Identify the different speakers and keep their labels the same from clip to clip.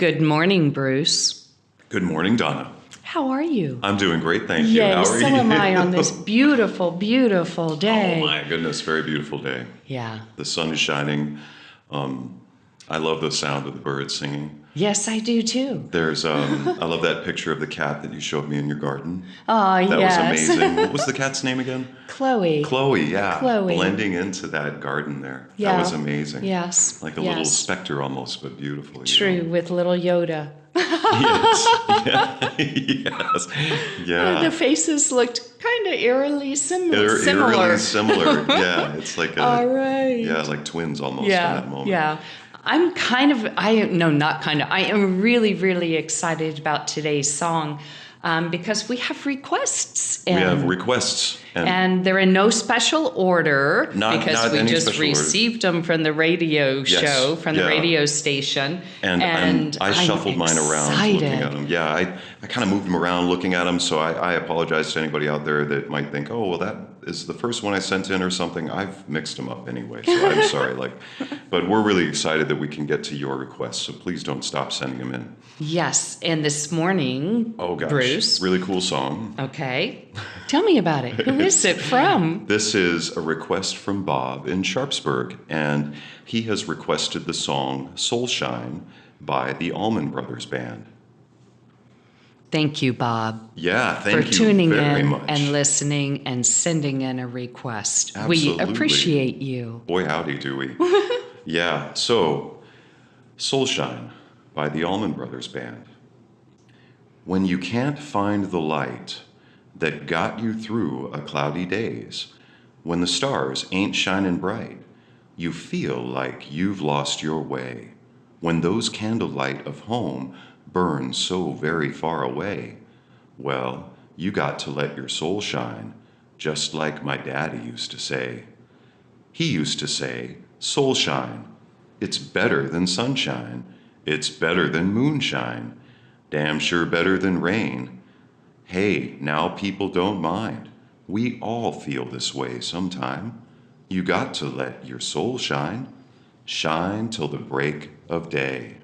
Speaker 1: Good morning, Bruce.
Speaker 2: Good morning, Donna.
Speaker 1: How are you?
Speaker 2: I'm doing great, thank you.
Speaker 1: Yes,
Speaker 2: How are
Speaker 1: so
Speaker 2: you?
Speaker 1: am I on this beautiful, beautiful day.
Speaker 2: Oh my goodness, very beautiful day.
Speaker 1: Yeah.
Speaker 2: The sun is shining. I love the sound of the birds singing.
Speaker 1: Yes, I do too.
Speaker 2: I love that picture of the cat that you showed me in your garden.
Speaker 1: Oh,
Speaker 2: That
Speaker 1: yes.
Speaker 2: was amazing. What was the cat's name again?
Speaker 1: Chloe.
Speaker 2: Chloe, yeah.
Speaker 1: Chloe.
Speaker 2: Blending into that garden there.
Speaker 1: Yeah.
Speaker 2: That was amazing.
Speaker 1: Yes.
Speaker 2: Like a little specter almost, but beautiful.
Speaker 1: True, with little Yoda.
Speaker 2: Yes. Yeah. Yes. Yeah.
Speaker 1: The faces looked kind of eerily similar.
Speaker 2: Eerily similar. Yeah. It's like
Speaker 1: All right.
Speaker 2: Yeah, like twins almost in that moment.
Speaker 1: Yeah. I am really, really excited about today's song because we have requests.
Speaker 2: We have requests.
Speaker 1: And they're in no special order because we
Speaker 2: any
Speaker 1: just
Speaker 2: special
Speaker 1: received them from the radio show, from the radio station.
Speaker 2: And I shuffled mine around looking at them. Yeah, I kind of moved them around looking at them, so I apologize to anybody out there that might think, oh, well, that is the first one I sent in or something. I've mixed them up anyway, so I'm sorry. But we're really excited that we can get to your requests, so please don't stop sending them in.
Speaker 1: Yes, and this morning,
Speaker 2: oh gosh,
Speaker 1: Bruce.
Speaker 2: Really cool song.
Speaker 1: Okay, tell me about it. Who is it from?
Speaker 2: This is a request from Bob in Sharpsburg, and he has requested the song Soul Shine by the Allman Brothers Band.
Speaker 1: Thank you, Bob.
Speaker 2: Yeah, thank you
Speaker 1: for tuning
Speaker 2: very
Speaker 1: in
Speaker 2: much.
Speaker 1: and listening and sending in a request.
Speaker 2: Absolutely.
Speaker 1: We appreciate you.
Speaker 2: Boy, howdy do we. Yeah, so Soul Shine by the Allman Brothers Band. When you can't find the light that got you through a cloudy days, when the stars ain't shining bright, you feel like you've lost your way, when those candlelight of home burn so very far away, well, you got to let your soul shine, just like my daddy used to say. He used to say, soul shine, it's better than sunshine, it's better than moonshine, damn sure better than rain. Hey, now people don't mind. We all feel this way sometime. You got to let your soul shine, shine till the break of day.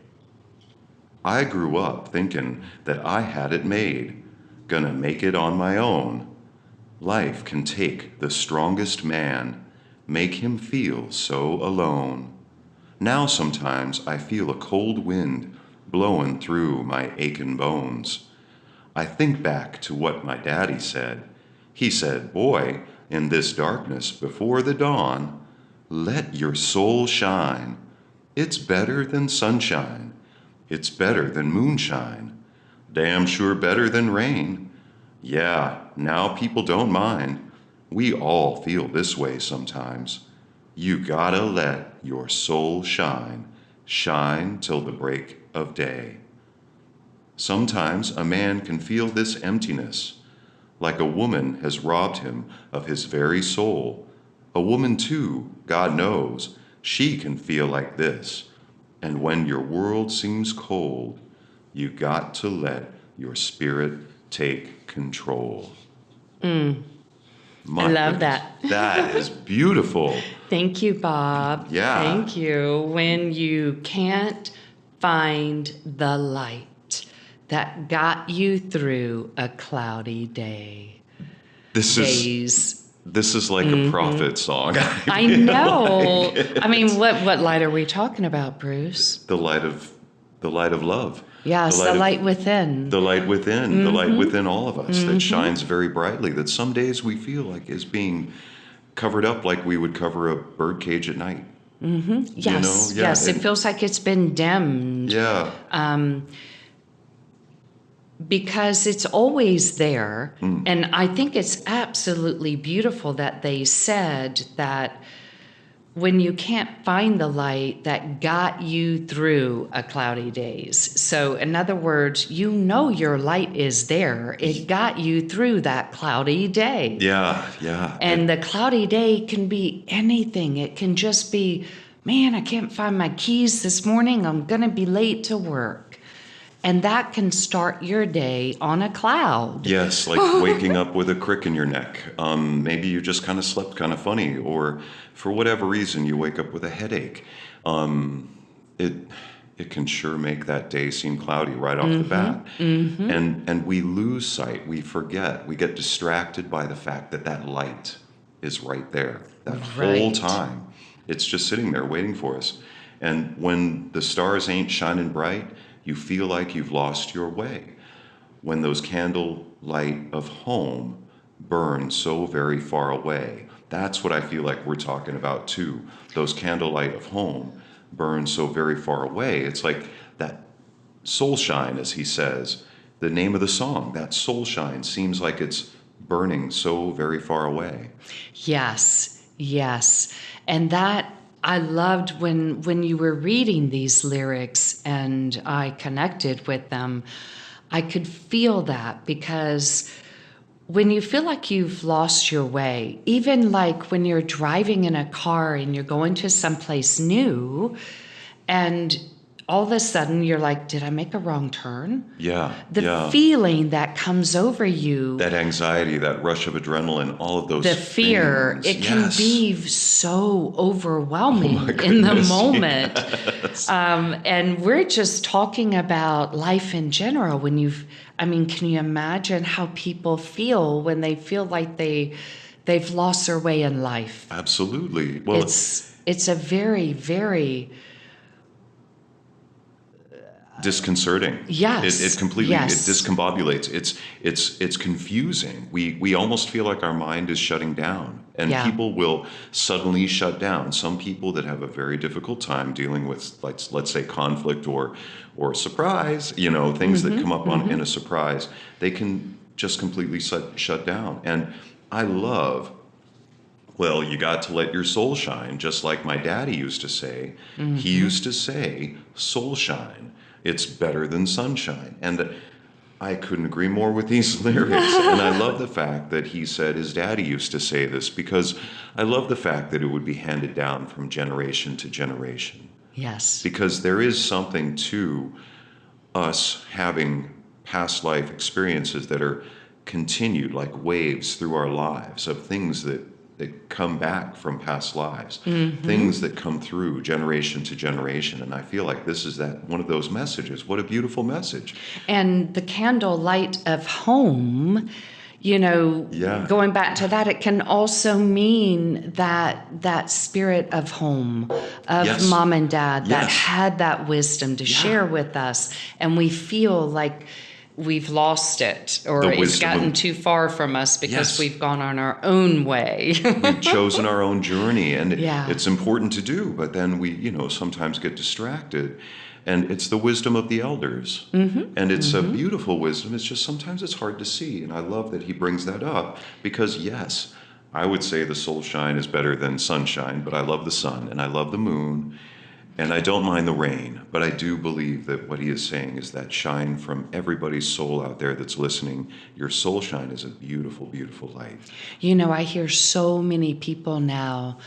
Speaker 2: I grew up thinking that I had it made, gonna make it on my own. Life can take the strongest man, make him feel so alone. Now sometimes I feel a cold wind blowing through my aching bones. I think back to what my daddy said. He said, boy, in this darkness before the dawn, let your soul shine. It's better than sunshine. It's better than moonshine. Damn sure better than rain. Yeah, now people don't mind. We all feel this way sometimes. You gotta let your soul shine, shine till the break of day. Sometimes a man can feel this emptiness, like a woman has robbed him of his very soul. A woman too, God knows, she can feel like this. And when your world seems cold, you got to let your spirit take control.
Speaker 1: I love that.
Speaker 2: That is beautiful.
Speaker 1: Thank you, Bob.
Speaker 2: Yeah.
Speaker 1: Thank you. When you can't find the light that got you through a cloudy day.
Speaker 2: This is like a prophet song.
Speaker 1: I know. I mean, what light are we talking about, Bruce?
Speaker 2: The light of love.
Speaker 1: Yes, the light within.
Speaker 2: The light within, the light within all of us that shines very brightly, that some days we feel like is being covered up like we would cover a bird cage at night.
Speaker 1: Yes,
Speaker 2: you know? Yeah,
Speaker 1: yes, it feels like it's been dimmed.
Speaker 2: Yeah.
Speaker 1: Because it's always there. And I think it's absolutely beautiful that they said that when you can't find the light that got you through a cloudy days. So in other words, you know your light is there. It got you through that cloudy day.
Speaker 2: Yeah, yeah.
Speaker 1: And the cloudy day can be anything. It can just be, man, I can't find my keys this morning. I'm going to be late to work. And that can start your day on a cloud.
Speaker 2: Yes, like waking up with a crick in your neck. Maybe you just kind of slept kind of funny, or for whatever reason you wake up with a headache. it can sure make that day seem cloudy right off the bat. And we lose sight, we forget, we get distracted by the fact that that light is right there. That whole time, it's just sitting there waiting for us. And when the stars ain't shining bright, you feel like you've lost your way. When those candle light of home burn so very far away, that's what I feel like we're talking about too. Those candlelight of home burn so very far away. It's like that soul shine, as he says, the name of the song, that soul shine seems like it's burning so very far away.
Speaker 1: Yes, yes. And that I loved when you were reading these lyrics and I connected with them. I could feel that, because when you feel like you've lost your way, even like when you're driving in a car and you're going to someplace new, and all of a sudden you're like, did I make a wrong turn?
Speaker 2: Yeah.
Speaker 1: The feeling that comes over you.
Speaker 2: That anxiety, that rush of adrenaline, all of those
Speaker 1: The fear,
Speaker 2: things.
Speaker 1: it can be so overwhelming in the moment.
Speaker 2: Yes.
Speaker 1: And we're just talking about life in general. Can you imagine how people feel when they feel like they've lost their way in life?
Speaker 2: Absolutely. Well,
Speaker 1: it's a very, very
Speaker 2: disconcerting.
Speaker 1: Yes.
Speaker 2: It completely
Speaker 1: Yes.
Speaker 2: it discombobulates. It's confusing. We almost feel like our mind is shutting down, and people will suddenly shut down. Some people that have a very difficult time dealing with, let's say, conflict or surprise, things that come up in a surprise, they can just completely shut down. And I love, well, you got to let your soul shine, just like my daddy used to say. He used to say, soul shine. It's better than sunshine. And I couldn't agree more with these lyrics. And I love the fact that he said his daddy used to say this, because I love the fact that it would be handed down from generation to generation.
Speaker 1: Yes.
Speaker 2: Because there is something to us having past life experiences that are continued like waves through our lives, of things that come back from past lives, things that come through generation to generation. And I feel like this is one of those messages. What a beautiful message.
Speaker 1: And the candle light of home, going back to that, it can also mean that spirit of home, of mom and dad that had that wisdom to share with us. And we feel like we've lost it, or it's gotten too far from us because we've gone on our own way.
Speaker 2: We've chosen our own journey, and it's important to do, but then we, sometimes get distracted. And it's the wisdom of the elders. And it's a beautiful wisdom. It's just sometimes it's hard to see. And I love that he brings that up, because yes, I would say the soul shine is better than sunshine, but I love the sun and I love the moon. And I don't mind the rain, but I do believe that what he is saying is that shine from everybody's soul out there that's listening. Your soul shine is a beautiful, beautiful light.
Speaker 1: I hear so many people now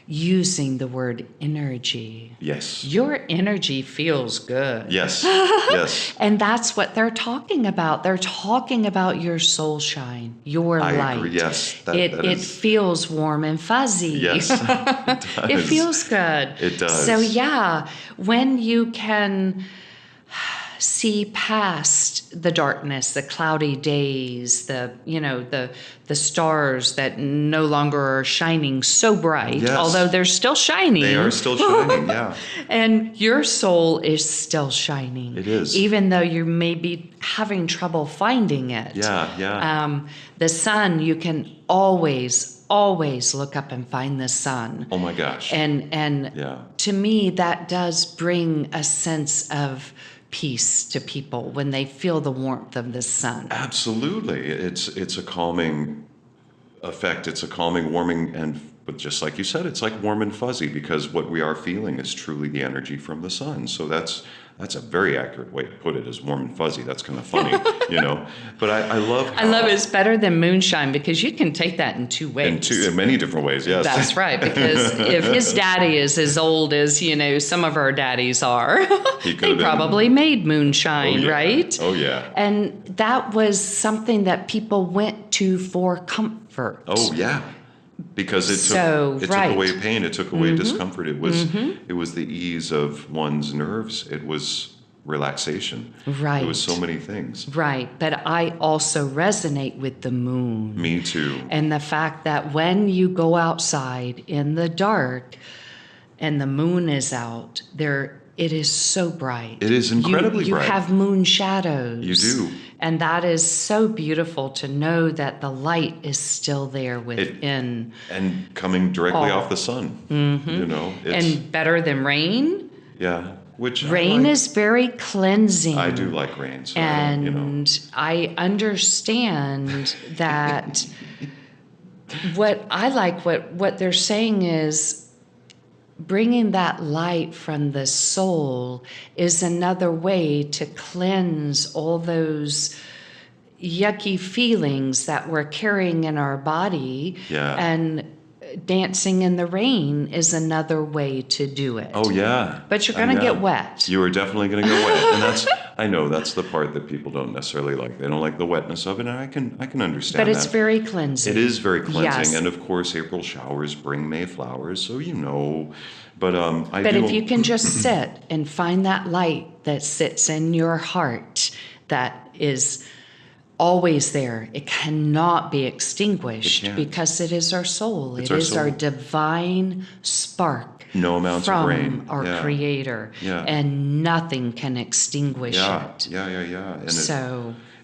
Speaker 1: using the word energy.
Speaker 2: Yes.
Speaker 1: Your energy feels good.
Speaker 2: Yes, yes.
Speaker 1: And that's what they're talking about. They're talking about your soul shine, your light.
Speaker 2: I agree, yes.
Speaker 1: It feels warm and fuzzy.
Speaker 2: Yes, it does.
Speaker 1: It feels good.
Speaker 2: It does.
Speaker 1: So when you can see past the darkness, the cloudy days, the stars that no longer are shining so bright, although they're still shining.
Speaker 2: They are still shining, yeah.
Speaker 1: And your soul is still shining.
Speaker 2: It is.
Speaker 1: Even though you may be having trouble finding it.
Speaker 2: Yeah.
Speaker 1: The sun, you can always look up and find the sun.
Speaker 2: Oh my gosh.
Speaker 1: And to me, that does bring a sense of peace to people when they feel the warmth of the sun.
Speaker 2: Absolutely. It's a calming effect. It's a calming, warming, but just like you said, it's like warm and fuzzy, because what we are feeling is truly the energy from the sun. So that's a very accurate way to put it, is warm and fuzzy. That's kind of funny, But I love how...
Speaker 1: I love it's better than moonshine, because you can take that in two ways.
Speaker 2: In many different ways, yes.
Speaker 1: That's right, because if his daddy is as old as, some of our daddies are, they probably made moonshine, right?
Speaker 2: Oh, yeah.
Speaker 1: And that was something that people went to for comfort.
Speaker 2: Oh, yeah. because it took away pain, it took away discomfort. It was the ease of one's nerves. It was relaxation.
Speaker 1: Right.
Speaker 2: It was so many things.
Speaker 1: Right. But I also resonate with the moon.
Speaker 2: Me too.
Speaker 1: And the fact that when you go outside in the dark and the moon is out, it is so bright.
Speaker 2: It is incredibly bright.
Speaker 1: You have moon shadows.
Speaker 2: You do.
Speaker 1: And that is so beautiful to know that the light is still there within.
Speaker 2: And coming directly off the sun. You know.
Speaker 1: And better than rain.
Speaker 2: Yeah. Which
Speaker 1: rain is very cleansing.
Speaker 2: I do like rain. So
Speaker 1: I understand that what they're saying is bringing that light from the soul is another way to cleanse all those yucky feelings that we're carrying in our body.
Speaker 2: Yeah.
Speaker 1: And dancing in the rain is another way to do it.
Speaker 2: Oh, yeah.
Speaker 1: But you're going to get wet.
Speaker 2: You are definitely going to get wet. And I know that's the part that people don't necessarily like. They don't like the wetness of it, and I can understand that.
Speaker 1: But it's very cleansing.
Speaker 2: It is very cleansing.
Speaker 1: Yes.
Speaker 2: And of course, April showers bring May flowers, so you know. But
Speaker 1: if you can just sit and find that light that sits in your heart, that is always there. It cannot be extinguished because it is our soul. It is our divine spark.
Speaker 2: No amounts of rain.
Speaker 1: From our Creator.
Speaker 2: Yeah.
Speaker 1: And nothing can extinguish it.
Speaker 2: Yeah.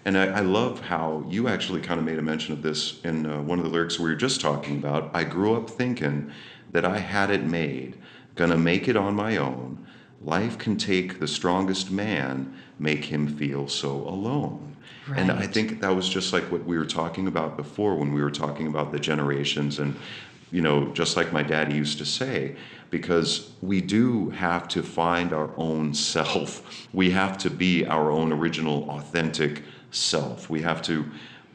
Speaker 1: And
Speaker 2: I love how you actually kind of made a mention of this in one of the lyrics we were just talking about. I grew up thinking that I had it made, gonna make it on my own. Life can take the strongest man, make him feel so alone. Right. And I think that was just like what we were talking about before when we were talking about the generations and, you know, just like my daddy used to say, because we do have to find our own self. We have to be our own original, authentic self. We have to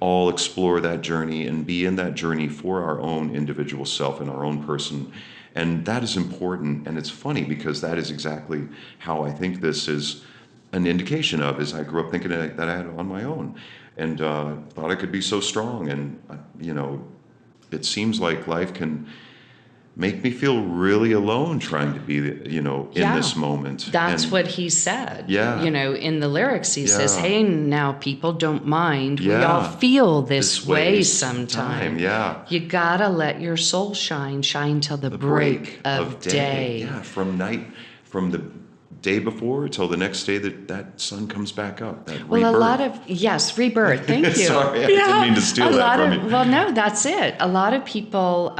Speaker 2: all explore that journey and be in that journey for our own individual self and our own person. And that is important. And it's funny because that is exactly how I think this is an indication of, is I grew up thinking that I had it on my own and thought I could be so strong. And, you know, it seems like life can make me feel really alone trying to be, you know, in this moment.
Speaker 1: That's what he said.
Speaker 2: Yeah.
Speaker 1: You know, in the lyrics, he says, hey, now people don't mind. We all feel this way sometime.
Speaker 2: Yeah.
Speaker 1: You gotta let your soul shine till the break of day.
Speaker 2: Yeah, from the day before till the next day that sun comes back up. That rebirth.
Speaker 1: A lot of, rebirth. Thank you.
Speaker 2: Sorry, I didn't mean to steal that from you.
Speaker 1: Well, no, that's it. A lot of people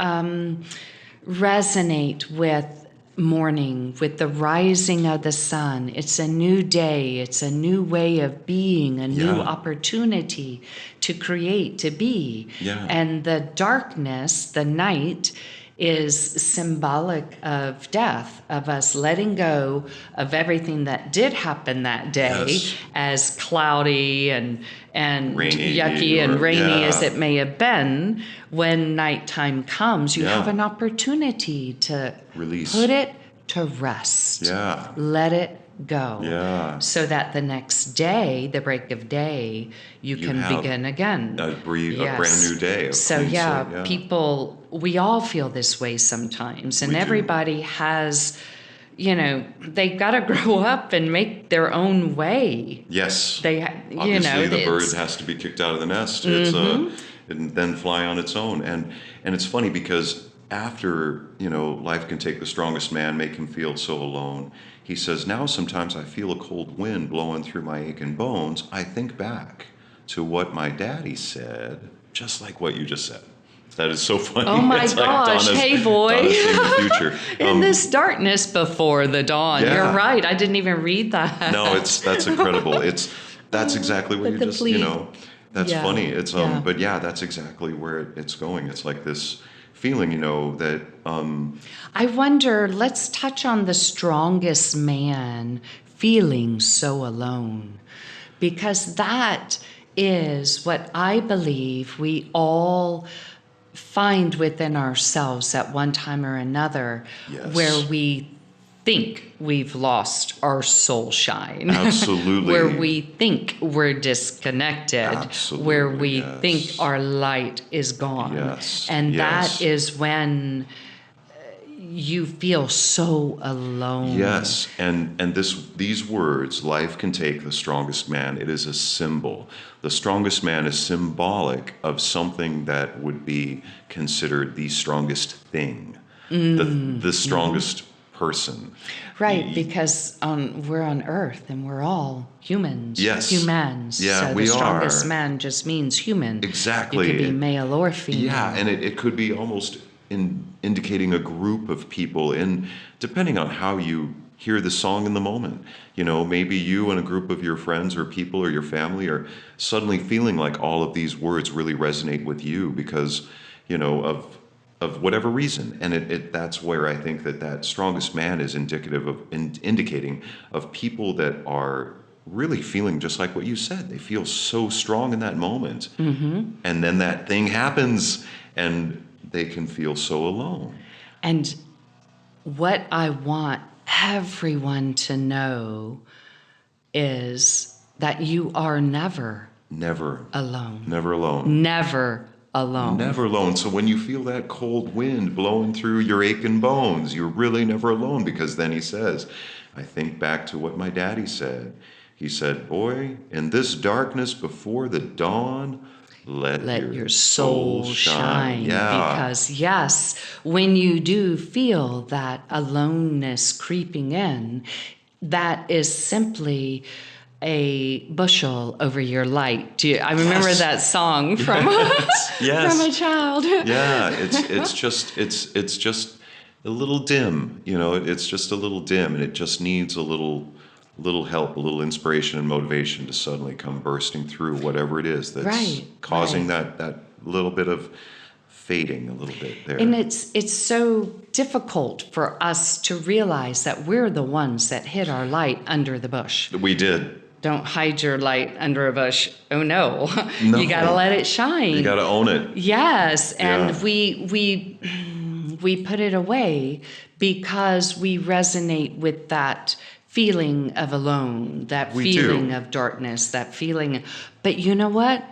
Speaker 1: resonate with morning, with the rising of the sun. It's a new day. It's a new way of being, a new opportunity to create, to be.
Speaker 2: Yeah.
Speaker 1: And the darkness, the night, is symbolic of death, of us letting go of everything that did happen that day, as cloudy and
Speaker 2: rainy,
Speaker 1: yucky and rainy as it may have been. When nighttime comes, you have an opportunity to
Speaker 2: release,
Speaker 1: put it to rest, let it go, so that the next day, the break of day, you can begin again.
Speaker 2: A brand new day.
Speaker 1: So people, we all feel this way sometimes, and everybody has, you know, they've got to grow up and make their own way.
Speaker 2: Yes.
Speaker 1: Obviously,
Speaker 2: the bird has to be kicked out of the nest. It's and then fly on its own. And it's funny because after, you know, life can take the strongest man, make him feel so alone. He says, now sometimes I feel a cold wind blowing through my aching bones. I think back to what my daddy said, just like what you just said. That is so funny.
Speaker 1: Oh my gosh. Hey, boy.
Speaker 2: Donna's seeing the future.
Speaker 1: In this darkness before the dawn.
Speaker 2: Yeah.
Speaker 1: You're right. I didn't even read that.
Speaker 2: No, that's incredible. That's exactly what you just, you know, that's funny. It's, but that's exactly where it's going. It's like this feeling, you know, that...
Speaker 1: I wonder, let's touch on the strongest man feeling so alone, because that is what I believe we all find within ourselves at one time or another, where we think we've lost our soul shine.
Speaker 2: Absolutely.
Speaker 1: Where we think we're disconnected.
Speaker 2: Absolutely,
Speaker 1: Where we
Speaker 2: yes.
Speaker 1: think our light is gone.
Speaker 2: Yes,
Speaker 1: And
Speaker 2: yes.
Speaker 1: that is when you feel so alone.
Speaker 2: Yes, and these words, life can take the strongest man. It is a symbol. The strongest man is symbolic of something that would be considered the strongest thing, the strongest person.
Speaker 1: Right, because we're on Earth and we're all humans.
Speaker 2: Yes.
Speaker 1: Humans.
Speaker 2: Yeah,
Speaker 1: so
Speaker 2: we
Speaker 1: the strongest
Speaker 2: are.
Speaker 1: man just means human.
Speaker 2: Exactly.
Speaker 1: You could be male or female.
Speaker 2: Yeah, and it could be almost indicating a group of people, depending on how you hear the song in the moment. You know, maybe you and a group of your friends or people or your family are suddenly feeling like all of these words really resonate with you because, you know, of whatever reason. And that's where I think that strongest man is indicative of indicating of people that are really feeling just like what you said. They feel so strong in that moment. And then that thing happens and they can feel so alone.
Speaker 1: And what I want everyone to know is that you are never alone.
Speaker 2: Never alone.
Speaker 1: Never alone.
Speaker 2: Never alone. So when you feel that cold wind blowing through your aching bones, you're really never alone, because then he says, I think back to what my daddy said. He said, boy, in this darkness before the dawn, let your soul shine. Yeah.
Speaker 1: Because yes, when you do feel that aloneness creeping in, that is simply a bushel over your light. I remember that song from from a child.
Speaker 2: Yeah, it's just a little dim, you know. It's just a little dim, and it just needs a little help, a little inspiration and motivation to suddenly come bursting through whatever it is that's causing that little bit of fading a little bit there.
Speaker 1: And it's so difficult for us to realize that we're the ones that hid our light under the bush.
Speaker 2: We did.
Speaker 1: Don't hide your light under a bush. Oh no.
Speaker 2: No.
Speaker 1: You got to let it shine.
Speaker 2: You got to own it.
Speaker 1: Yes, and
Speaker 2: Yeah.
Speaker 1: we put it away because we resonate with that feeling of alone, that feeling of darkness, that feeling. But you know what?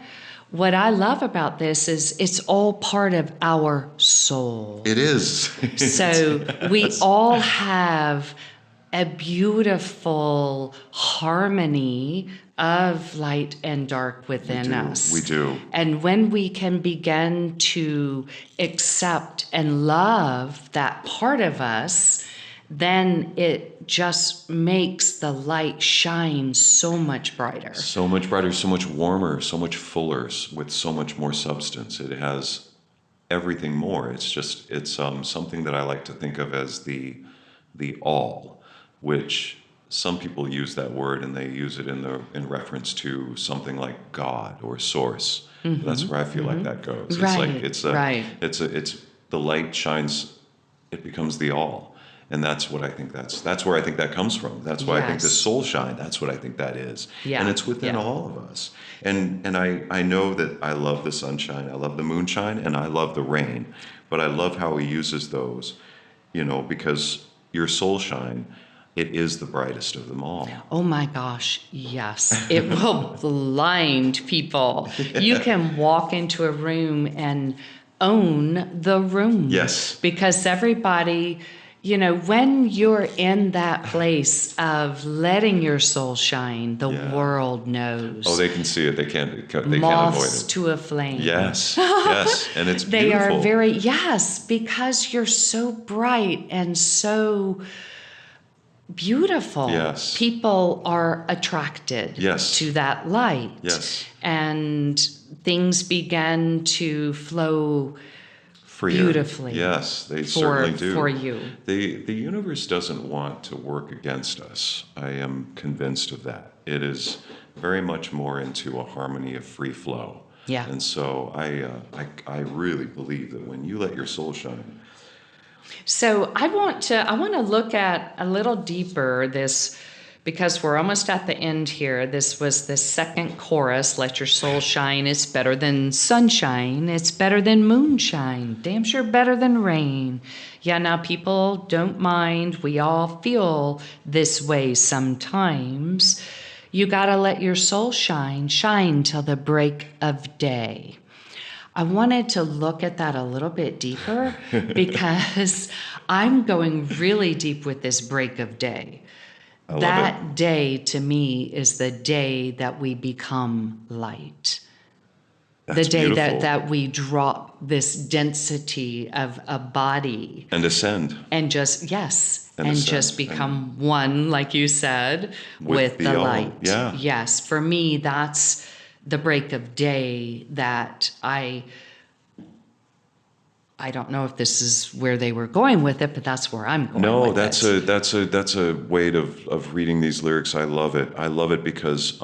Speaker 1: What I love about this is it's all part of our soul.
Speaker 2: It is.
Speaker 1: So we all have a beautiful harmony of light and dark within us.
Speaker 2: We do.
Speaker 1: And when we can begin to accept and love that part of us, then it just makes the light shine so much brighter.
Speaker 2: So much brighter, so much warmer, so much fuller, with so much more substance. It has everything more. It's something that I like to think of as the all, which some people use that word and they use it in reference to something like God or source. That's where I feel like that goes.
Speaker 1: Right,
Speaker 2: It's it's the light shines, it becomes the all. And that's what I think that's where I think that comes from. That's why I think the soul shine, that's what I think that is.
Speaker 1: Yeah.
Speaker 2: And it's within all of us. And I know that I love the sunshine, I love the moonshine, and I love the rain. But I love how he uses those, you know, because your soul shine, it is the brightest of them all.
Speaker 1: Oh my gosh, yes. It will blind people. You can walk into a room and own the room.
Speaker 2: Yes.
Speaker 1: Because everybody, you know, when you're in that place of letting your soul shine, the world knows.
Speaker 2: Oh, they can see it. They can't avoid
Speaker 1: Moths
Speaker 2: it.
Speaker 1: to a flame.
Speaker 2: Yes, yes. And it's
Speaker 1: They
Speaker 2: beautiful.
Speaker 1: are very, yes, because you're so bright and so beautiful.
Speaker 2: Yes.
Speaker 1: People are attracted to that light.
Speaker 2: Yes.
Speaker 1: And things begin to flow
Speaker 2: Freer.
Speaker 1: beautifully.
Speaker 2: Yes, they certainly do.
Speaker 1: For you.
Speaker 2: The universe doesn't want to work against us. I am convinced of that. It is very much more into a harmony of free flow.
Speaker 1: Yeah.
Speaker 2: And so I really believe that when you let your soul shine.
Speaker 1: So I want to look at a little deeper this because we're almost at the end here. This was the second chorus. Let your soul shine. It's better than sunshine. It's better than moonshine. Damn sure better than rain. Yeah, now people don't mind. We all feel this way sometimes. You gotta let your soul shine, shine till the break of day. I wanted to look at that a little bit deeper because I'm going really deep with this break of day. That day to me is the day that we become light.
Speaker 2: That's
Speaker 1: the day
Speaker 2: beautiful.
Speaker 1: that we drop this density of a body
Speaker 2: And ascend.
Speaker 1: and just, and
Speaker 2: ascend.
Speaker 1: just become one, like you said, with the light.
Speaker 2: Yeah.
Speaker 1: Yes, for me, that's the break of day that I don't know if this is where they were going with it, but that's where I'm going.
Speaker 2: No,
Speaker 1: with
Speaker 2: that's a way of reading these lyrics. I love it. I love it because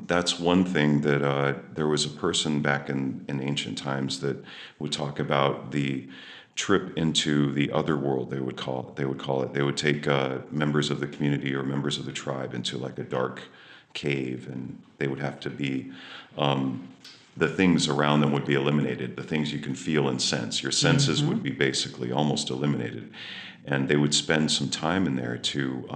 Speaker 2: that's one thing that there was a person back in ancient times that would talk about the trip into the other world. They would call it. They would take members of the community or members of the tribe into like a dark cave, and they would have to be. The things around them would be eliminated. The things you can feel and sense. Your senses would be basically almost eliminated. And they would spend some time in there to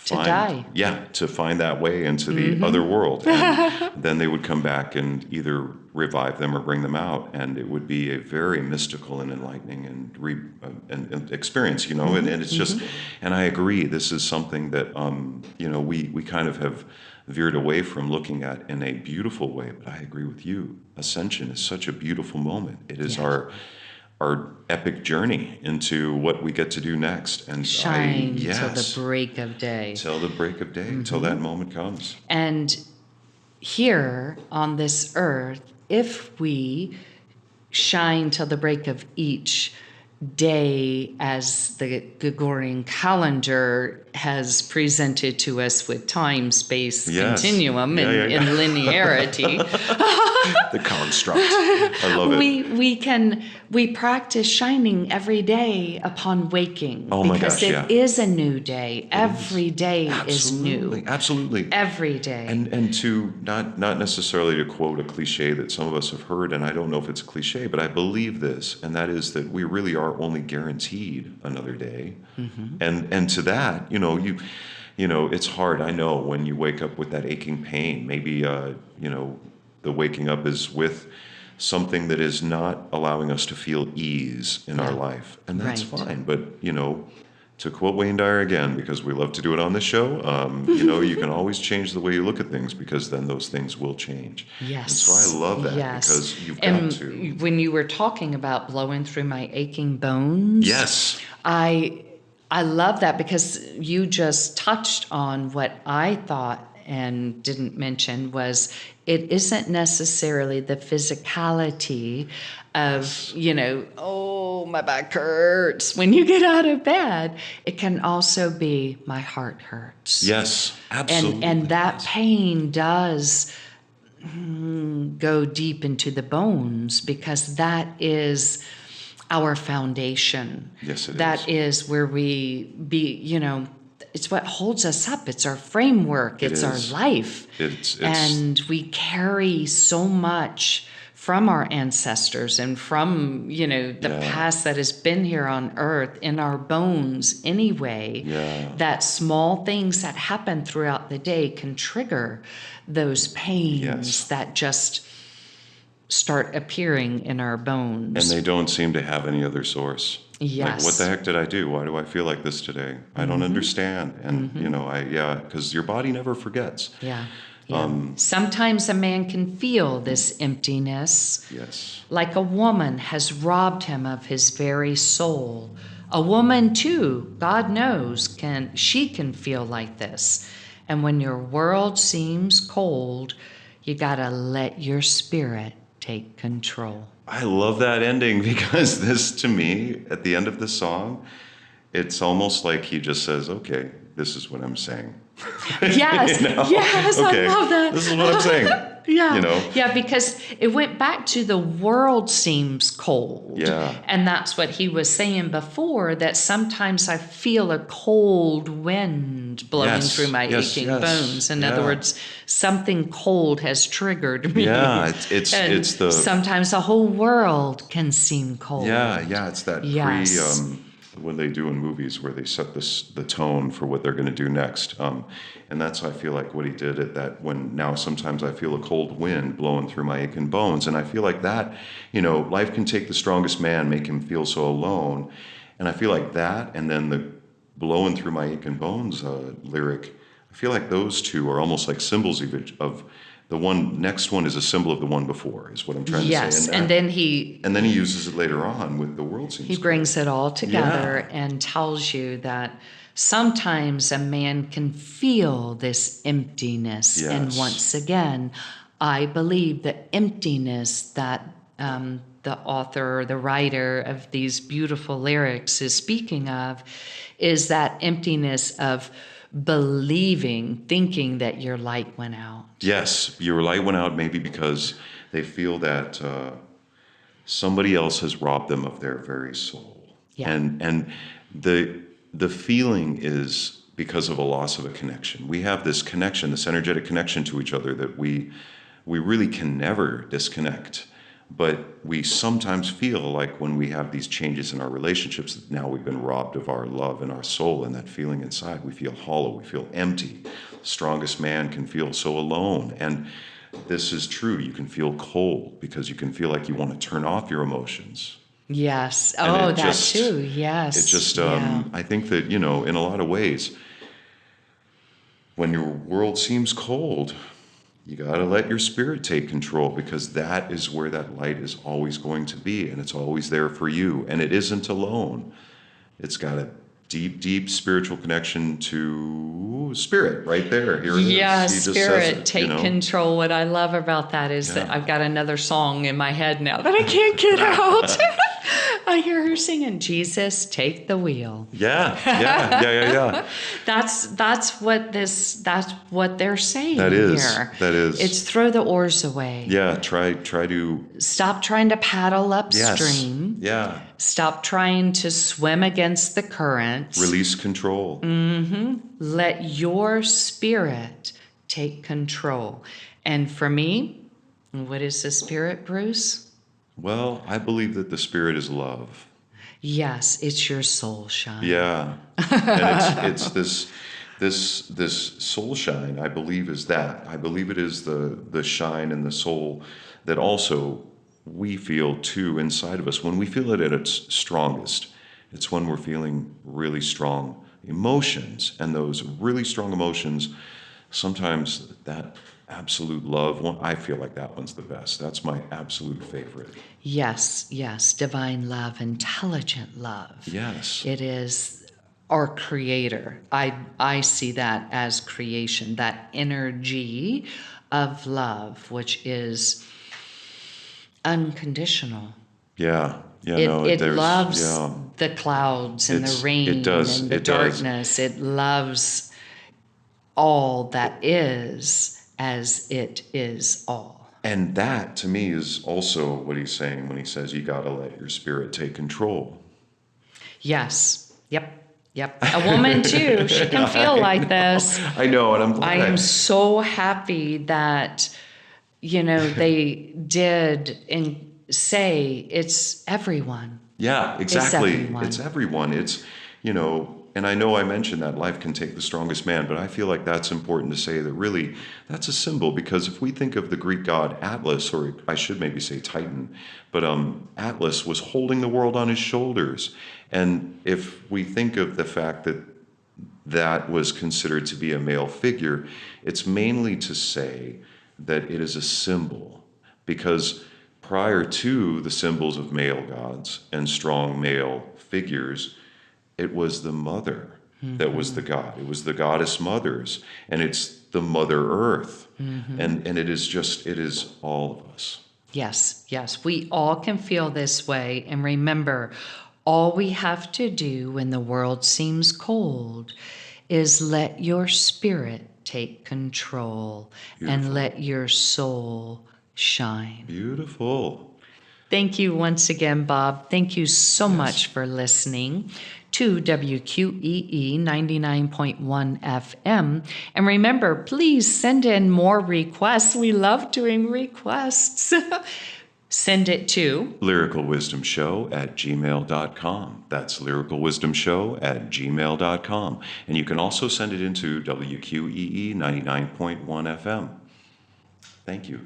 Speaker 1: die.
Speaker 2: Yeah, to find that way into the other world. And then they would come back and either revive them or bring them out. And it would be a very mystical and enlightening and experience, and it's just, and I agree, this is something that, we kind of have veered away from looking at in a beautiful way, but I agree with you. Ascension is such a beautiful moment. It is our epic journey into what we get to do next. And
Speaker 1: shine till the break of day.
Speaker 2: Till the break of day, till that moment comes.
Speaker 1: And here on this earth, if we shine till the break of each day as the Gregorian calendar has presented to us with time, space, continuum, and linearity.
Speaker 2: The construct. I love it.
Speaker 1: We practice shining every day upon waking.
Speaker 2: Oh my
Speaker 1: because
Speaker 2: gosh,
Speaker 1: it is a new day. Every day is new.
Speaker 2: Absolutely.
Speaker 1: Every day.
Speaker 2: And to not necessarily to quote a cliche that some of us have heard, and I don't know if it's a cliche, but I believe this, and that is that we really are only guaranteed another day. And to that, it's hard. I know when you wake up with that aching pain, maybe the waking up is with something that is not allowing us to feel ease in our life, and that's fine. But to quote Wayne Dyer again, because we love to do it on this show, you can always change the way you look at things, because then those things will change.
Speaker 1: Yes.
Speaker 2: And so I love that, because you've got to.
Speaker 1: When you were talking about blowing through my aching bones,
Speaker 2: yes,
Speaker 1: I love that, because you just touched on what I thought and didn't mention was it isn't necessarily the physicality of, oh, my back hurts when you get out of bed. It can also be my heart hurts.
Speaker 2: Yes, absolutely.
Speaker 1: And that pain does go deep into the bones, because that is our foundation.
Speaker 2: Yes, it is.
Speaker 1: That is where we it's what holds us up. It's our framework. It's our life. And we carry so much from our ancestors and from, the past that has been here on earth in our bones anyway, that small things that happen throughout the day can trigger those pains that just start appearing in our bones.
Speaker 2: And they don't seem to have any other source.
Speaker 1: Yes.
Speaker 2: Like, what the heck did I do? Why do I feel like this today? I don't understand. And, because your body never forgets.
Speaker 1: Yeah. Sometimes a man can feel this emptiness.
Speaker 2: Yes.
Speaker 1: Like a woman has robbed him of his very soul. A woman, too, God knows, can feel like this. And when your world seems cold, you got to let your spirit take control.
Speaker 2: I love that ending, because this, to me, at the end of the song, it's almost like he just says, okay, this is what I'm saying.
Speaker 1: Yes, yes,
Speaker 2: okay,
Speaker 1: I love that.
Speaker 2: This is what I'm saying.
Speaker 1: Yeah.
Speaker 2: you know?
Speaker 1: Yeah, because it went back to the world seems cold.
Speaker 2: Yeah.
Speaker 1: And that's what he was saying before, that sometimes I feel a cold wind blowing
Speaker 2: Yes,
Speaker 1: through my
Speaker 2: yes,
Speaker 1: aching
Speaker 2: yes.
Speaker 1: bones. In other
Speaker 2: Yeah.
Speaker 1: words, something cold has triggered me.
Speaker 2: Yeah,
Speaker 1: And
Speaker 2: it's the
Speaker 1: sometimes the whole world can seem cold.
Speaker 2: yeah, it's that
Speaker 1: Yes.
Speaker 2: what they do in movies where they set the tone for what they're going to do next. And that's, I feel like, what he did at that, when now sometimes I feel a cold wind blowing through my aching bones. And I feel like that, life can take the strongest man, make him feel so alone. And I feel like that, and then the blowing through my aching bones lyric, I feel like those two are almost like symbols of the one. Next one is a symbol of the one before, is what I'm trying to say.
Speaker 1: Yes.
Speaker 2: And
Speaker 1: And then he
Speaker 2: then he uses it later on with the world seems
Speaker 1: He brings it all together
Speaker 2: Yeah.
Speaker 1: and tells you that sometimes a man can feel this emptiness. And
Speaker 2: Yes.
Speaker 1: once again, I believe the emptiness that the author or the writer of these beautiful lyrics is speaking of is that emptiness of believing, thinking that your light went out.
Speaker 2: Yes, your light went out maybe because they feel that somebody else has robbed them of their very soul.
Speaker 1: Yeah.
Speaker 2: And the feeling is because of a loss of a connection. We have this connection, this energetic connection to each other that we really can never disconnect. But we sometimes feel like when we have these changes in our relationships, that now we've been robbed of our love and our soul and that feeling inside. We feel hollow, we feel empty. The strongest man can feel so alone. And this is true. You can feel cold because you can feel like you want to turn off your emotions.
Speaker 1: Yes.
Speaker 2: And
Speaker 1: Oh,
Speaker 2: it
Speaker 1: that
Speaker 2: just-
Speaker 1: too. Yes.
Speaker 2: It just,
Speaker 1: Yeah.
Speaker 2: I think that, in a lot of ways, when your world seems cold, you got to let your spirit take control, because that is where that light is always going to be, and it's always there for you. And it isn't alone. It's got a deep, deep spiritual connection to spirit right there. Here it is.
Speaker 1: Yeah,
Speaker 2: He just says
Speaker 1: spirit,
Speaker 2: it,
Speaker 1: take control. What I love about that is that
Speaker 2: Yeah.
Speaker 1: I've got another song in my head now that I can't get out. I hear her singing, Jesus, take the wheel.
Speaker 2: Yeah.
Speaker 1: That's what they're saying
Speaker 2: That is.
Speaker 1: here.
Speaker 2: That is.
Speaker 1: It's throw the oars away.
Speaker 2: Yeah, try to.
Speaker 1: Stop trying to paddle
Speaker 2: Yes.
Speaker 1: upstream.
Speaker 2: Yeah.
Speaker 1: Stop trying to swim against the current.
Speaker 2: Release control.
Speaker 1: Let your spirit take control. And for me, what is the spirit, Bruce?
Speaker 2: Well, I believe that the spirit is love.
Speaker 1: Yes, it's your soul shine.
Speaker 2: Yeah, and it's this soul shine. I believe is that. I believe it is the shine in the soul that also we feel too inside of us. When we feel it at its strongest, it's when we're feeling really strong emotions, and those really strong emotions. Sometimes that absolute love one, I feel like that one's the best. That's my absolute favorite.
Speaker 1: Yes, divine love, intelligent love.
Speaker 2: Yes.
Speaker 1: It is our creator. I see that as creation, that energy of love, which is unconditional.
Speaker 2: Yeah.
Speaker 1: It
Speaker 2: there's-
Speaker 1: loves
Speaker 2: yeah.
Speaker 1: the clouds and
Speaker 2: It's-
Speaker 1: the rain
Speaker 2: it does,
Speaker 1: and the
Speaker 2: it does.
Speaker 1: darkness. It loves all that is as it is all.
Speaker 2: And that, to me, is also what he's saying when he says you got to let your spirit take control.
Speaker 1: Yes. Yep. A woman too. She can feel like this.
Speaker 2: I know, and I'm glad.
Speaker 1: I am so happy that, they did and say it's everyone.
Speaker 2: Yeah, exactly.
Speaker 1: everyone.
Speaker 2: It's everyone. It's, and I know I mentioned that life can take the strongest man, but I feel like that's important to say, that really that's a symbol, because if we think of the Greek god Atlas, or I should maybe say Titan, but Atlas was holding the world on his shoulders. And if we think of the fact that that was considered to be a male figure, it's mainly to say that it is a symbol, because prior to the symbols of male gods and strong male figures, it was the mother that was the god. It was the goddess mothers, and it's the Mother Earth. And it is all of us.
Speaker 1: Yes. We all can feel this way. And remember, all we have to do when the world seems cold is let your spirit take control
Speaker 2: Beautiful.
Speaker 1: and let your soul shine.
Speaker 2: Beautiful.
Speaker 1: Thank you once again, Bob. Thank you so
Speaker 2: Yes.
Speaker 1: much for listening to WQEE 99.1 FM. And remember, please send in more requests. We love doing requests. Send it to
Speaker 2: lyricalwisdomshow@gmail.com. That's lyricalwisdomshow@gmail.com. And you can also send it into WQEE 99.1 FM. Thank you.